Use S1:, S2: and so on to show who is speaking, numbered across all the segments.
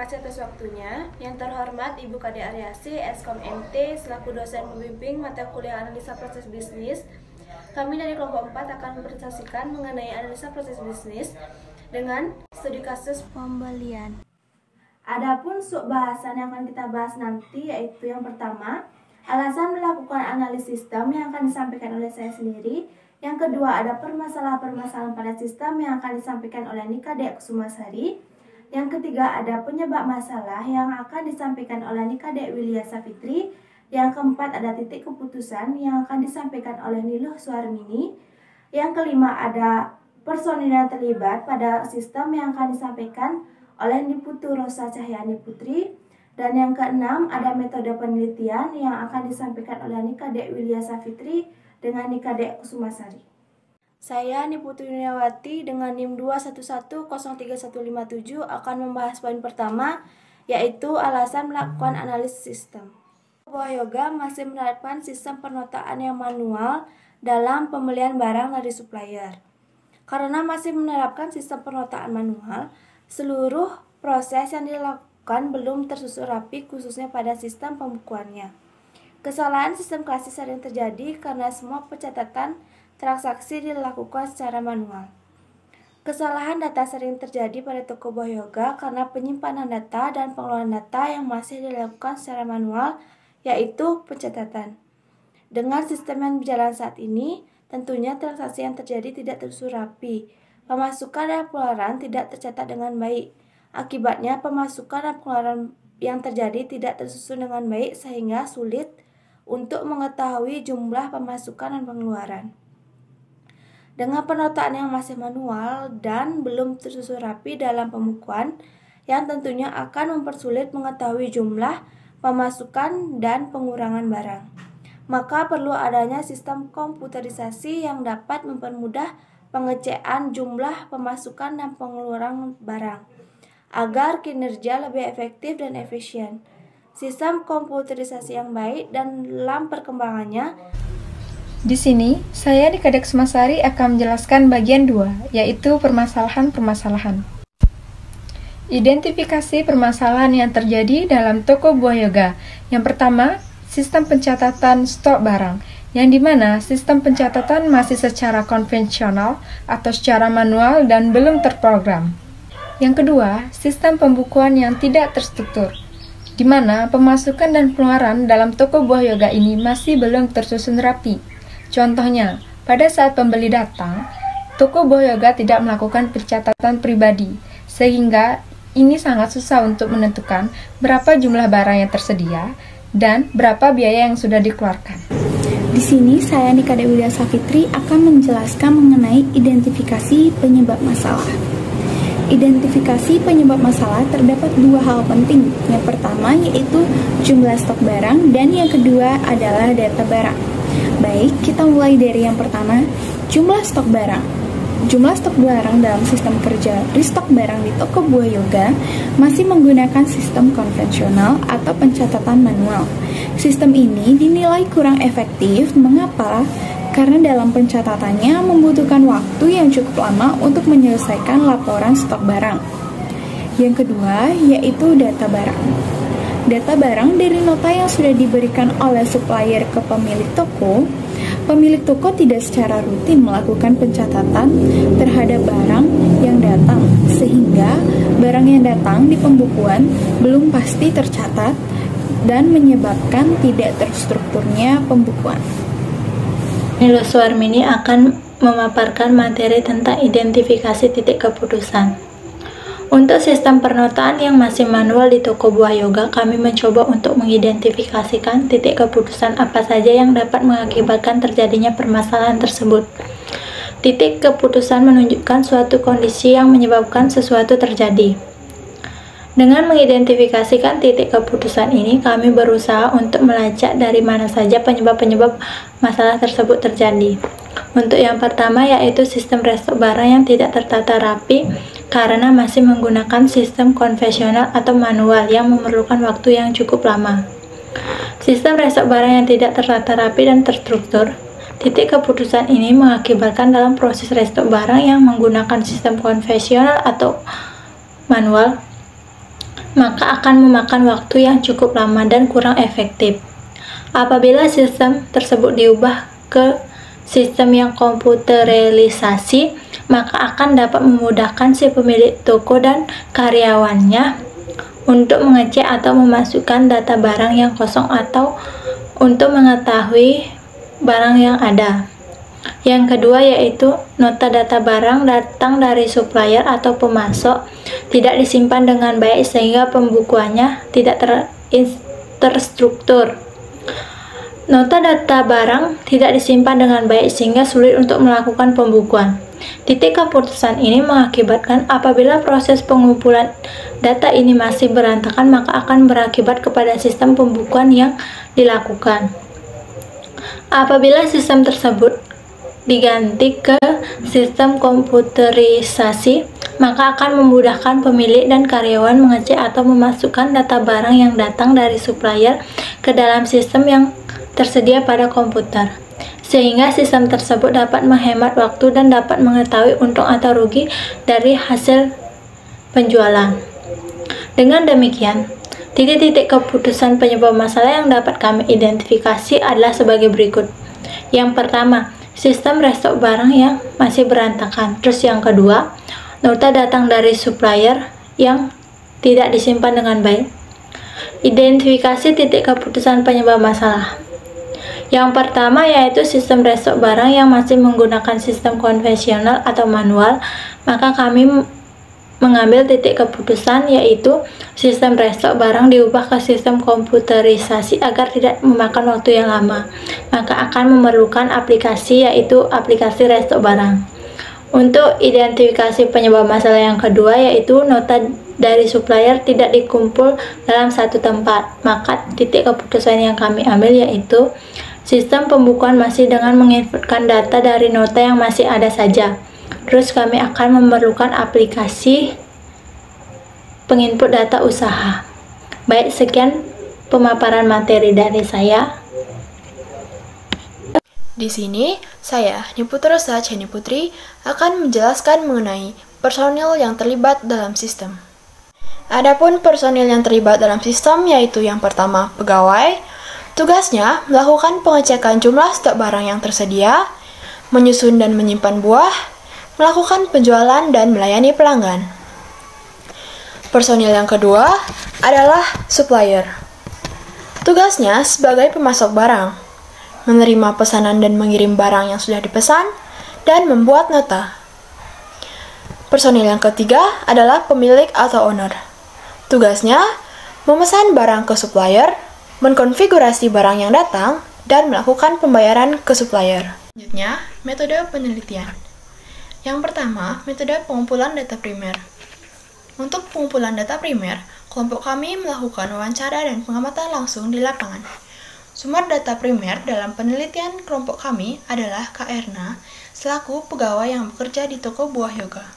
S1: kasih atas waktunya. Yang terhormat Ibu Kade Aryasi, Eskom MT, selaku dosen pembimbing mata kuliah analisa proses bisnis. Kami dari kelompok 4 akan mempresentasikan mengenai analisa proses bisnis dengan studi kasus pembelian. Adapun sub-bahasan yang akan kita bahas nanti yaitu yang pertama, alasan melakukan analisis sistem yang akan disampaikan oleh saya sendiri. Yang kedua, ada permasalahan-permasalahan pada sistem yang akan disampaikan oleh Nika Dek Kusumasari. Yang ketiga, ada penyebab masalah yang akan disampaikan oleh Nika Dek Wilya Safitri. Yang keempat, ada titik keputusan yang akan disampaikan oleh Niluh Suarmini. Yang kelima, ada personil yang terlibat pada sistem yang akan disampaikan oleh Niputu Rosa Cahyani Putri. Dan yang keenam, ada metode penelitian yang akan disampaikan oleh Nika Dek Wilya Safitri dengan Nika Dek Kusumasari. Saya Niputu Yuniawati dengan NIM 211031157 akan membahas poin pertama, yaitu alasan melakukan analisis sistem. Buah Yoga masih menerapkan sistem pernotaan yang manual dalam pembelian barang dari supplier. Karena masih menerapkan sistem pernotaan manual, seluruh proses yang dilakukan belum tersusun rapi, khususnya pada sistem pembukuannya. Kesalahan sistem klasik sering terjadi karena semua pencatatan transaksi dilakukan secara manual. Kesalahan data sering terjadi pada toko buah yoga karena penyimpanan data dan pengelolaan data yang masih dilakukan secara manual, yaitu pencatatan. Dengan sistem yang berjalan saat ini, tentunya transaksi yang terjadi tidak tersusun rapi. Pemasukan dan pengeluaran tidak tercatat dengan baik. Akibatnya, pemasukan dan pengeluaran yang terjadi tidak tersusun dengan baik sehingga sulit untuk mengetahui jumlah pemasukan dan pengeluaran. Dengan penataan yang masih manual dan belum tersusun rapi dalam pembukuan, yang tentunya akan mempersulit mengetahui jumlah pemasukan dan pengurangan barang. Maka perlu adanya sistem komputerisasi yang dapat mempermudah pengecekan jumlah pemasukan dan pengeluaran barang, agar kinerja lebih efektif dan efisien. Sistem komputerisasi yang baik dan dalam perkembangannya.
S2: Di sini, saya Nika Dek Kusumasari akan menjelaskan bagian 2, yaitu permasalahan-permasalahan. Identifikasi permasalahan yang terjadi dalam toko buah yoga. Yang pertama, sistem pencatatan stok barang, yang dimana sistem pencatatan masih secara konvensional atau secara manual dan belum terprogram. Yang kedua, sistem pembukuan yang tidak terstruktur, di mana pemasukan dan pengeluaran dalam toko buah yoga ini masih belum tersusun rapi. Contohnya, pada saat pembeli datang, toko buah yoga tidak melakukan pencatatan pribadi, sehingga ini sangat susah untuk menentukan berapa jumlah barang yang tersedia dan berapa biaya yang sudah dikeluarkan.
S3: Di sini saya Nika Dek Wilya Safitri akan menjelaskan mengenai identifikasi penyebab masalah. Identifikasi penyebab masalah terdapat dua hal penting. Yang pertama yaitu jumlah stok barang dan yang kedua adalah data barang. Baik, kita mulai dari yang pertama, jumlah stok barang. Jumlah stok barang dalam sistem kerja restock barang di toko buah yoga masih menggunakan sistem konvensional atau pencatatan manual. Sistem ini dinilai kurang efektif. Mengapa? Karena dalam pencatatannya membutuhkan waktu yang cukup lama untuk menyelesaikan laporan stok barang. Yang kedua, yaitu data barang. Data barang dari nota yang sudah diberikan oleh supplier ke pemilik toko tidak secara rutin melakukan pencatatan terhadap barang yang datang, sehingga barang yang datang di pembukuan belum pasti tercatat dan menyebabkan tidak terstrukturnya pembukuan.
S4: Niluh Suarmini akan memaparkan materi tentang identifikasi titik keputusan. Untuk sistem pernotaan yang masih manual di toko buah yoga, kami mencoba untuk mengidentifikasikan titik keputusan apa saja yang dapat mengakibatkan terjadinya permasalahan tersebut. Titik keputusan menunjukkan suatu kondisi yang menyebabkan sesuatu terjadi. Dengan mengidentifikasikan titik keputusan ini, kami berusaha untuk melacak dari mana saja penyebab-penyebab masalah tersebut terjadi. Untuk yang pertama yaitu sistem restock barang yang tidak tertata rapi karena masih menggunakan sistem konvensional atau manual yang memerlukan waktu yang cukup lama. Sistem restock barang yang tidak tertata rapi dan terstruktur. Titik keputusan ini mengakibatkan dalam proses restock barang yang menggunakan sistem konvensional atau manual, maka akan memakan waktu yang cukup lama dan kurang efektif. Apabila sistem tersebut diubah ke sistem yang komputerisasi, maka akan dapat memudahkan si pemilik toko dan karyawannya untuk mengecek atau memasukkan data barang yang kosong atau untuk mengetahui barang yang ada. Yang kedua yaitu nota data barang datang dari supplier atau pemasok tidak disimpan dengan baik sehingga pembukuannya tidak terstruktur. Nota data barang tidak disimpan dengan baik sehingga sulit untuk melakukan pembukuan. Titik keputusan ini mengakibatkan apabila proses pengumpulan data ini masih berantakan, maka akan berakibat kepada sistem pembukuan yang dilakukan. Apabila sistem tersebut diganti ke sistem komputerisasi, maka akan memudahkan pemilik dan karyawan mengecek atau memasukkan data barang yang datang dari supplier ke dalam sistem yang tersedia pada komputer, sehingga sistem tersebut dapat menghemat waktu dan dapat mengetahui untung atau rugi dari hasil penjualan. Dengan demikian, titik-titik keputusan penyebab masalah yang dapat kami identifikasi adalah sebagai berikut. Yang pertama, sistem restock barang yang masih berantakan. Terus yang kedua, nota datang dari supplier yang tidak disimpan dengan baik. Identifikasi titik keputusan penyebab masalah. Yang pertama yaitu sistem restock barang yang masih menggunakan sistem konvensional atau manual, maka kami mengambil titik keputusan yaitu sistem restock barang diubah ke sistem komputerisasi agar tidak memakan waktu yang lama, maka akan memerlukan aplikasi yaitu aplikasi restock barang. Untuk identifikasi penyebab masalah yang kedua yaitu nota dari supplier tidak dikumpul dalam satu tempat, maka titik keputusan yang kami ambil yaitu sistem pembukuan masih dengan menginputkan data dari nota yang masih ada saja. Terus kami akan memerlukan aplikasi penginput data usaha. Baik, sekian pemaparan materi dari saya.
S5: Di sini, saya, Niputra Cheni Putri, akan menjelaskan mengenai personil yang terlibat dalam sistem. Adapun personil yang terlibat dalam sistem yaitu yang pertama, pegawai. Tugasnya melakukan pengecekan jumlah stok barang yang tersedia, menyusun dan menyimpan buah, melakukan penjualan dan melayani pelanggan. Personil yang kedua adalah supplier. Tugasnya sebagai pemasok barang, menerima pesanan dan mengirim barang yang sudah dipesan, dan membuat nota. Personil yang ketiga adalah pemilik atau owner. Tugasnya memesan barang ke supplier, mengkonfigurasi barang yang datang, dan melakukan pembayaran ke supplier. Selanjutnya, metode penelitian. Yang pertama, metode pengumpulan data primer. Untuk pengumpulan data primer, kelompok kami melakukan wawancara dan pengamatan langsung di lapangan. Sumber data primer dalam penelitian kelompok kami adalah Kak Erna, selaku pegawai yang bekerja di toko buah yoga.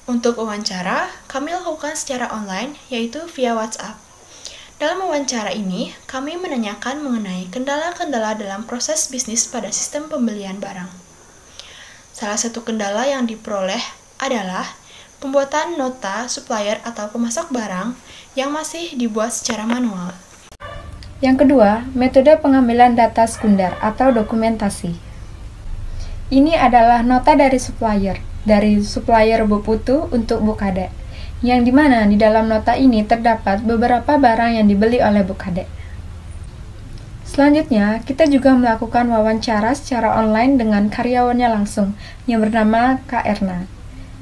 S5: Untuk wawancara, kami lakukan secara online, yaitu via WhatsApp. Dalam wawancara ini, kami menanyakan mengenai kendala-kendala dalam proses bisnis pada sistem pembelian barang. Salah satu kendala yang diperoleh adalah pembuatan nota supplier atau pemasok barang yang masih dibuat secara manual.
S2: Yang kedua, metode pengambilan data sekunder atau dokumentasi. Ini adalah nota dari supplier Buputu untuk Bukade, yang dimana di dalam nota ini terdapat beberapa barang yang dibeli oleh Bukade. Selanjutnya, kita juga melakukan wawancara secara online dengan karyawannya langsung, yang bernama Kak Erna.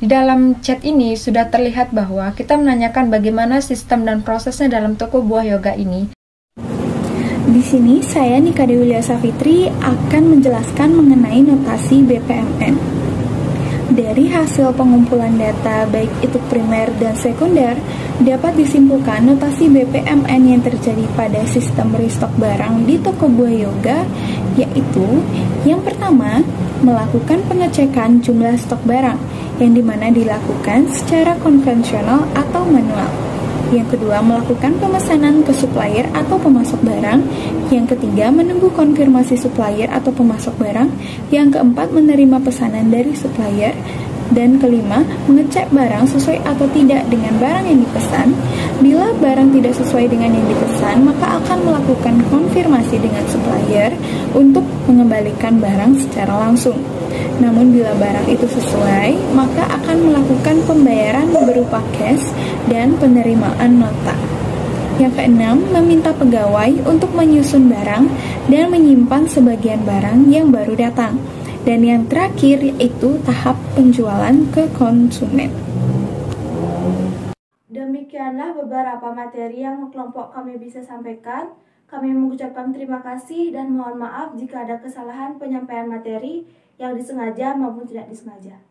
S2: Di dalam chat ini sudah terlihat bahwa kita menanyakan bagaimana sistem dan prosesnya dalam toko buah yoga ini.
S3: Di sini, saya Nika Dewi Safitri akan menjelaskan mengenai notasi BPMN. Dari hasil pengumpulan data baik itu primer dan sekunder, dapat disimpulkan notasi BPMN yang terjadi pada sistem restock barang di toko buah yoga, yaitu yang pertama, melakukan pengecekan jumlah stok barang, yang dimana dilakukan secara konvensional atau manual. Yang kedua, melakukan pemesanan ke supplier atau pemasok barang. Yang ketiga, menunggu konfirmasi supplier atau pemasok barang. Yang keempat, menerima pesanan dari supplier. Dan kelima, mengecek barang sesuai atau tidak dengan barang yang dipesan. Bila barang tidak sesuai dengan yang dipesan, maka akan melakukan konfirmasi dengan supplier untuk mengembalikan barang secara langsung. Namun bila barang itu sesuai, maka akan melakukan pembayaran berupa cash dan penerimaan nota. Yang keenam, meminta pegawai untuk menyusun barang dan menyimpan sebagian barang yang baru datang. Dan yang terakhir yaitu tahap penjualan ke konsumen.
S1: Demikianlah beberapa materi yang kelompok kami bisa sampaikan. Kami mengucapkan terima kasih dan mohon maaf jika ada kesalahan penyampaian materi yang disengaja maupun tidak disengaja.